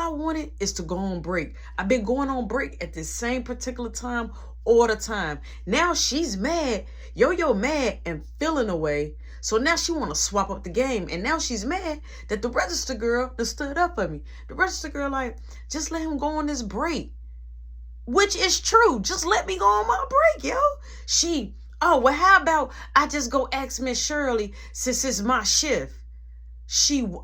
I wanted is to go on break. I've been going on break at the same particular time all the time. Now she's mad. Yo-Yo mad and feeling away. So now she want to swap up the game. And now she's mad that the register girl that stood up for me. The register girl like, just let him go on this break. Which is true. Just let me go on my break, yo. Oh, well, how about I just go ask Miss Shirley since it's my shift?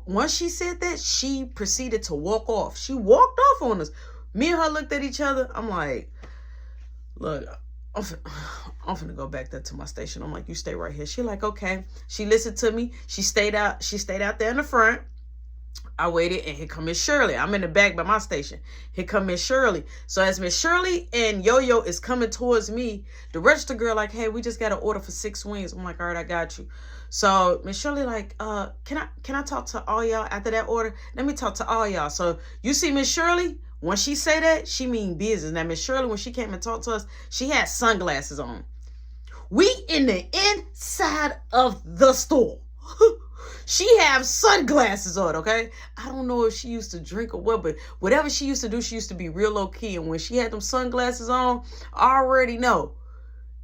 Once she said that, she proceeded to walk off. She walked off on us. Me and her looked at each other. I'm like, look, I'm finna go back there to my station. I'm like, you stay right here. She like, okay. She listened to me. She stayed out there in the front. I waited, and here come Miss Shirley. I'm in the back by my station. Here come Miss Shirley. So as Miss Shirley and Yo-Yo is coming towards me, the register girl like, hey, we just got an order for 6 wings. I'm like, all right, I got you. So Miss Shirley like, can I talk to all y'all after that order? Let me talk to all y'all. So you see Miss Shirley, when she say that, she mean business. Now Miss Shirley, when she came and talked to us, she had sunglasses on. We in the inside of the store. She have sunglasses on, okay? I don't know if she used to drink or what, but whatever she used to do, she used to be real low key. And when she had them sunglasses on, I already know.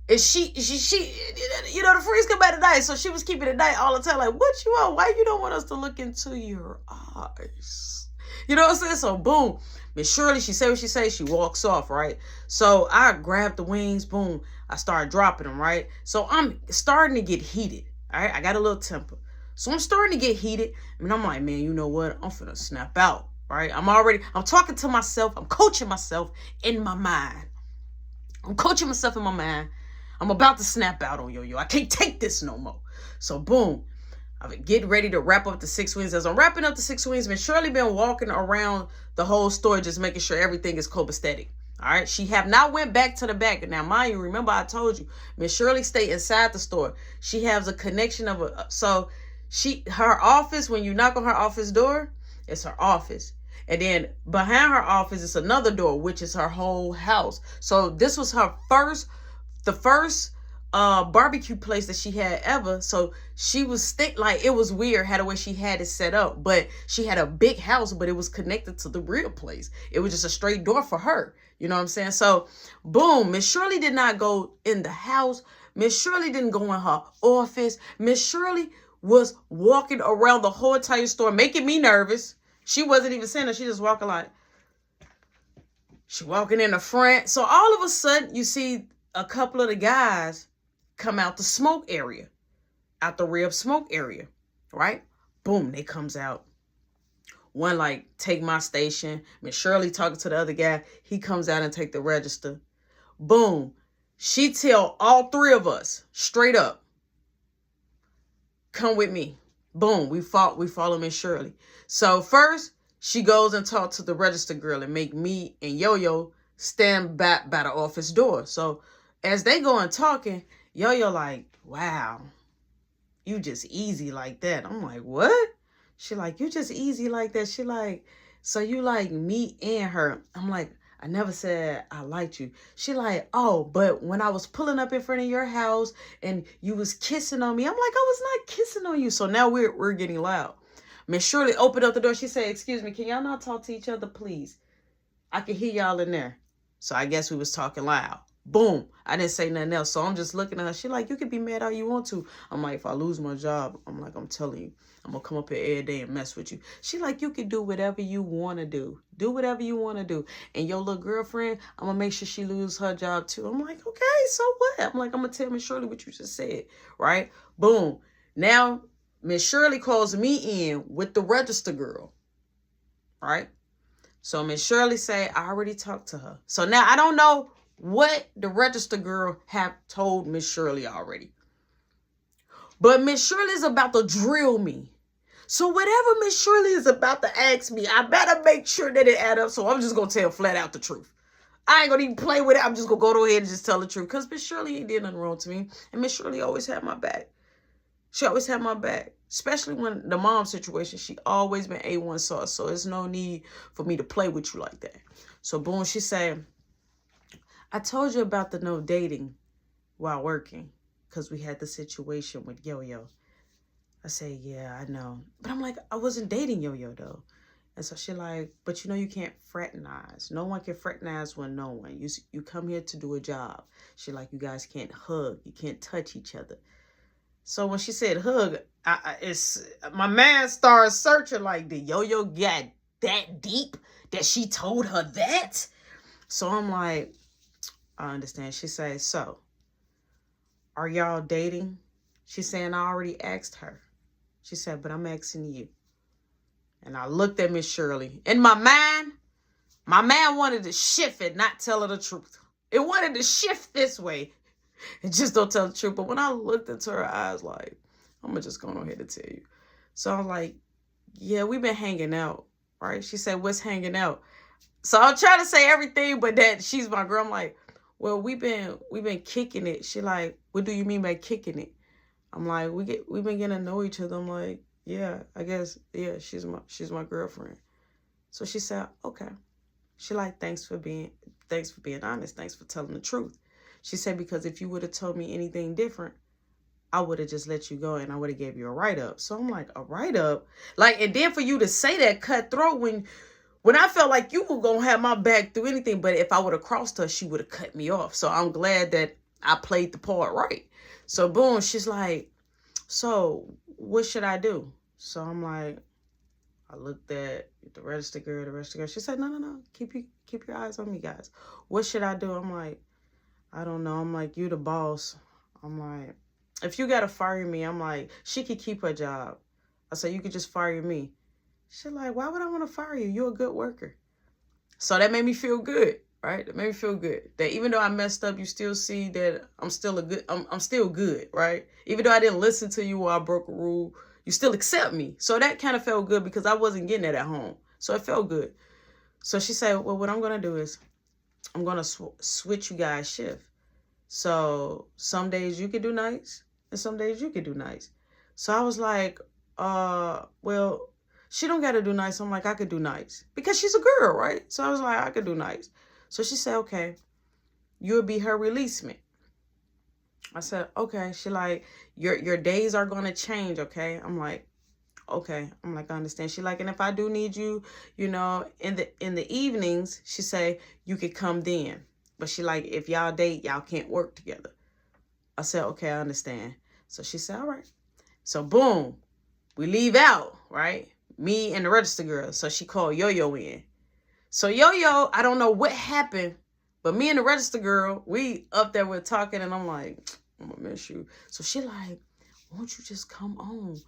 And she you know, the freeze come at night, so she was keeping it night all the time. Like, what you want? Why you don't want us to look into your eyes? You know what I'm saying? So boom, Miss Shirley, she said what she say. She walks off, right? So I grabbed the wings. Boom, I started dropping them, right? So I'm starting to get heated. All right, I got a little temper. So I'm starting to get heated. And I'm like, man, you know what? I'm finna snap out, right? I'm talking to myself. I'm coaching myself in my mind. I'm about to snap out on Yo-Yo. I can't take this no more. So boom, I'm getting ready to wrap up the 6 wings. As I'm wrapping up the 6 wings, Miss Shirley been walking around the whole store just making sure everything is copacetic. All right, she have not went back to the back. Now, mind you, remember I told you, Miss Shirley stay inside the store. She has a connection of her office, when you knock on her office door, it's her office. And then behind her office is another door, which is her whole house. So this was the first barbecue place that she had ever. So she was like, it was weird how the way she had it set up. But she had a big house, but it was connected to the real place. It was just a straight door for her. You know what I'm saying? So boom, Miss Shirley did not go in the house. Miss Shirley didn't go in her office. Miss Shirley was walking around the whole entire store, making me nervous. She wasn't even saying that. She just walking like, she walking in the front. So all of a sudden, you see a couple of the guys come out the smoke area, out the rib smoke area, right? Boom, they comes out. One like, take my station. Miss Shirley talking to the other guy. He comes out and take the register. Boom. She tell all 3 of us straight up, come with me. Boom, we follow Miss Shirley. So first, she goes and talks to the register girl and make me and Yo-Yo stand back by the office door. So as they go and talking, Yo-Yo like, wow, you just easy like that. I'm like, what? She like, you just easy like that. She like, so you like me and her. I'm like, I never said I liked you. She like, oh, but when I was pulling up in front of your house and you was kissing on me, I'm like, I was not kissing on you. So now we're getting loud. Miss Shirley opened up the door. She said, excuse me, can y'all not talk to each other, please? I can hear y'all in there. So I guess we was talking loud. Boom. I didn't say nothing else. So I'm just looking at her. She like, you can be mad all you want to. I'm like, if I lose my job, I'm like, I'm telling you, I'm going to come up here every day and mess with you. She like, you can do whatever you want to do. Do whatever you want to do. And your little girlfriend, I'm going to make sure she lose her job too. I'm like, okay, so what? I'm like, I'm going to tell Miss Shirley what you just said. Right? Boom. Now, Miss Shirley calls me in with the register girl. Right? So Miss Shirley say, I already talked to her. So now I don't know what the register girl have told Miss Shirley already. But Miss Shirley is about to drill me. So whatever Miss Shirley is about to ask me, I better make sure that it add up. So I'm just going to tell flat out the truth. I ain't going to even play with it. I'm just going to go ahead and just tell the truth. Because Miss Shirley ain't did nothing wrong to me. And Miss Shirley always had my back. She always had my back. Especially when the mom situation, she always been A1 sauce. So there's no need for me to play with you like that. So boom, she said, I told you about the no dating while working. Because we had the situation with Yo-Yo. I say, yeah, I know. But I'm like, I wasn't dating Yo-Yo though. And so she like, but you know, you can't fraternize. No one can fraternize with no one. You come here to do a job. She like, you guys can't hug. You can't touch each other. So when she said hug, it's my man started searching like, did Yo-Yo get that deep that she told her that? So I'm like, I understand. She said, so are y'all dating? She's saying, I already asked her. She said, but I'm asking you. And I looked at Miss Shirley. In my mind, my man wanted to shift it, not tell her the truth. It wanted to shift this way and just don't tell the truth. But when I looked into her eyes, like, I'm going to just go on ahead and tell you. So I'm like, yeah, we've been hanging out, right? She said, what's hanging out? So I'll try to say everything, but that she's my girl. I'm like, well, we've been kicking it. She like, what do you mean by kicking it? I'm like, we've been getting to know each other. I'm like, yeah, I guess, yeah, she's my girlfriend. So she said, okay. She like, thanks for being honest. Thanks for telling the truth. She said, because if you would have told me anything different, I would have just let you go and I would have gave you a write-up. So I'm like, a write-up? Like, and then for you to say that cutthroat when I felt like you were going to have my back through anything, but if I would have crossed her, she would have cut me off. So I'm glad that I played the part right. So boom, she's like, so what should I do? So I'm like, I looked at the register girl. She said, no. Keep your eyes on me, guys. What should I do? I'm like, I don't know. I'm like, you the boss. I'm like, if you got to fire me, I'm like, she could keep her job. I said, you could just fire me. She's like, why would I want to fire you? You're a good worker. So that made me feel good, right? That made me feel good. That even though I messed up, you still see that I'm still I'm still good, right? Even though I didn't listen to you or I broke a rule, you still accept me. So that kind of felt good because I wasn't getting it at home. So it felt good. So she said, well, what I'm going to do is I'm going to switch you guys shift. So some days you could do nights and some days you could do nights. So I was like, well, she don't got to do nights. I'm like, I could do nights because she's a girl, right? So I was like, I could do nights. So she said, okay, you'll be her releasement. I said, okay. She like, your days are going to change, okay? I'm like, okay. I'm like, I understand. She like, and if I do need you, you know, in the evenings, she say, you could come then. But she like, if y'all date, y'all can't work together. I said, okay, I understand. So she said, all right. So boom, we leave out, right? Me and the register girl. So she called Yo-Yo in. So Yo-Yo, I don't know what happened, but me and the register girl, we up there with talking, and I'm like, I'm gonna miss you. So she like, won't you just come on?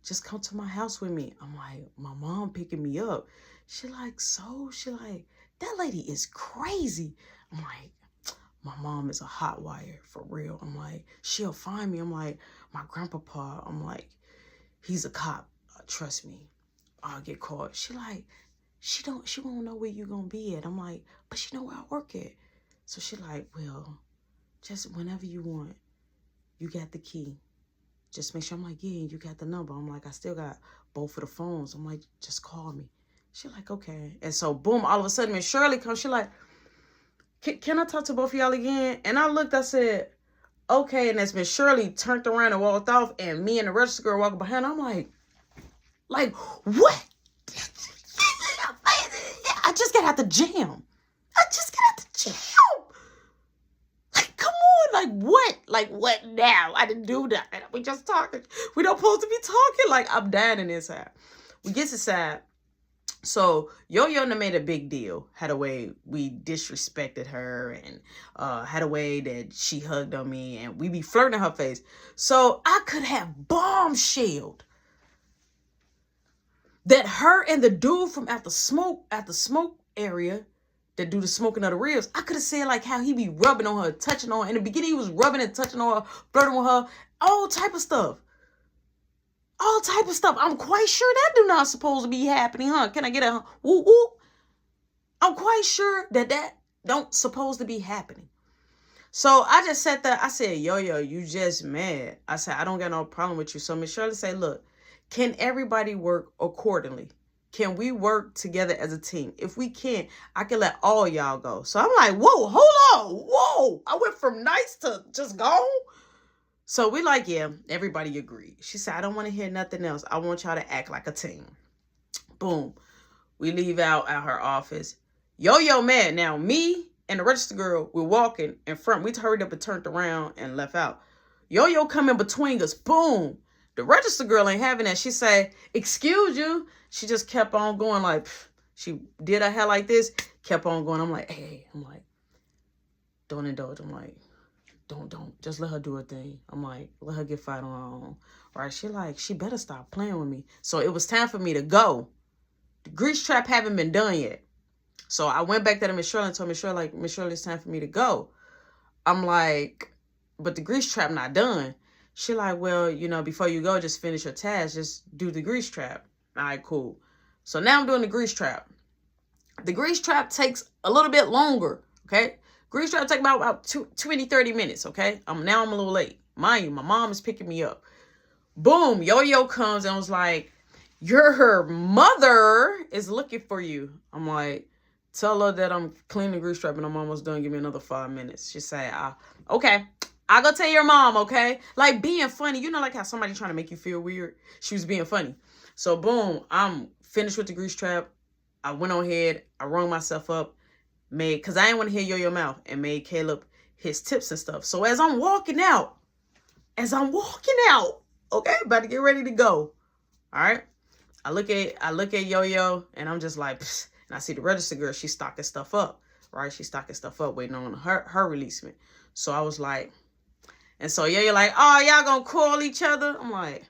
Just come to my house with me. I'm like, my mom picking me up. She like, that lady is crazy. I'm like, my mom is a hot wire for real. I'm like, she'll find me. I'm like, my grandpapa, I'm like, he's a cop. Trust me, I'll get caught. She like, she won't know where you gonna be at. I'm like, but she know where I work at. So she like, well, just whenever you want, you got the key. Just make sure. I'm like, yeah, you got the number. I'm like, I still got both of the phones. I'm like, just call me. She like, okay. And so boom, all of a sudden, Miss Shirley comes. She like, can I talk to both of y'all again? And I looked, I said, okay. And as Miss Shirley turned around and walked off, and me and the register girl walking behind, I'm like, what? I just got out the jam. Like, come on. Like, what? Like, what now? I didn't do that. We just talking. We don't supposed to be talking. Like, I'm dying in inside. We get inside. So Yo-Yo made a big deal. Had a way we disrespected her and had a way that she hugged on me and we be flirting in her face. So I could have bombshelled that her and the dude from at the smoke area that do the smoking of the ribs, I could have said like how he be rubbing on her, touching on her. In the beginning, he was rubbing and touching on her, flirting with her, all type of stuff. All type of stuff. I'm quite sure that do not supposed to be happening, huh? Can I get a woo woo? I'm quite sure that don't supposed to be happening. So I just sat there. I said, Yo-Yo, you just mad. I said, I don't got no problem with you. So Miss Shirley said, look, can everybody work accordingly? Can we work together as a team? If we can't, I can let all y'all go. So I'm like, whoa, hold on. Whoa. I went from nice to just gone. So we like, yeah, everybody agreed. She said, I don't want to hear nothing else. I want y'all to act like a team. Boom. We leave out at her office. Yo-Yo mad. Now, me and the register girl, we're walking in front. We hurried up and turned around and left out. Yo-Yo come in between us. Boom. The register girl ain't having that. She say, excuse you. She just kept on going like, she did her hair like this, kept on going. I'm like, hey, I'm like, don't indulge. I'm like, don't. Just let her do her thing. I'm like, let her get fight on her own. Right? She like, she better stop playing with me. So it was time for me to go. The grease trap haven't been done yet. So I went back there to Miss Shirley and told Miss Shirley, like, Miss Shirley, it's time for me to go. I'm like, but the grease trap not done. She like, well, you know, before you go, just finish your task. Just do the grease trap. All right, cool. So now I'm doing the grease trap. The grease trap takes a little bit longer, okay? Grease trap take about 20, 30 minutes, okay? Now I'm a little late. Mind you, my mom is picking me up. Boom, Yo-Yo comes and was like, her mother is looking for you. I'm like, tell her that I'm cleaning the grease trap and I'm almost done. Give me another 5 minutes. She say, okay. I'll go tell your mom, okay? Like being funny. You know, like how somebody trying to make you feel weird? She was being funny. So, boom, I'm finished with the grease trap. I went on ahead. I rung myself up. Because I didn't want to hear Yo-Yo mouth. And made Caleb his tips and stuff. So, as I'm walking out, okay, about to get ready to go. All right? I look at Yo-Yo, and I'm just like, psst. And I see the register girl. She's stocking stuff up, right? She's stocking stuff up, waiting on her releasement. So, I was like, and so Yo-Yo like, oh, y'all gonna call each other? I'm like,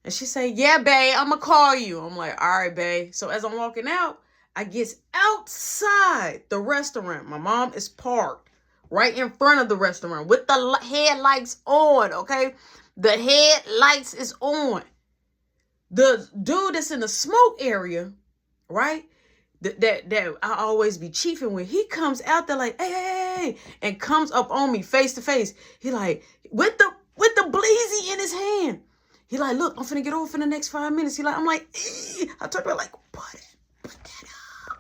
and she say, yeah, babe, I'm gonna call you. I'm like, all right, babe. So as I'm walking out, I get outside the restaurant. My mom is parked right in front of the restaurant with the headlights on, okay? The headlights is on. The dude that's in the smoke area, right? That I always be chiefing with, he comes out there like, hey, and comes up on me face to face. He like, with the bleezy in his hand. He like, look, I'm finna get off in the next 5 minutes. He like, I'm like, I told her like, buddy.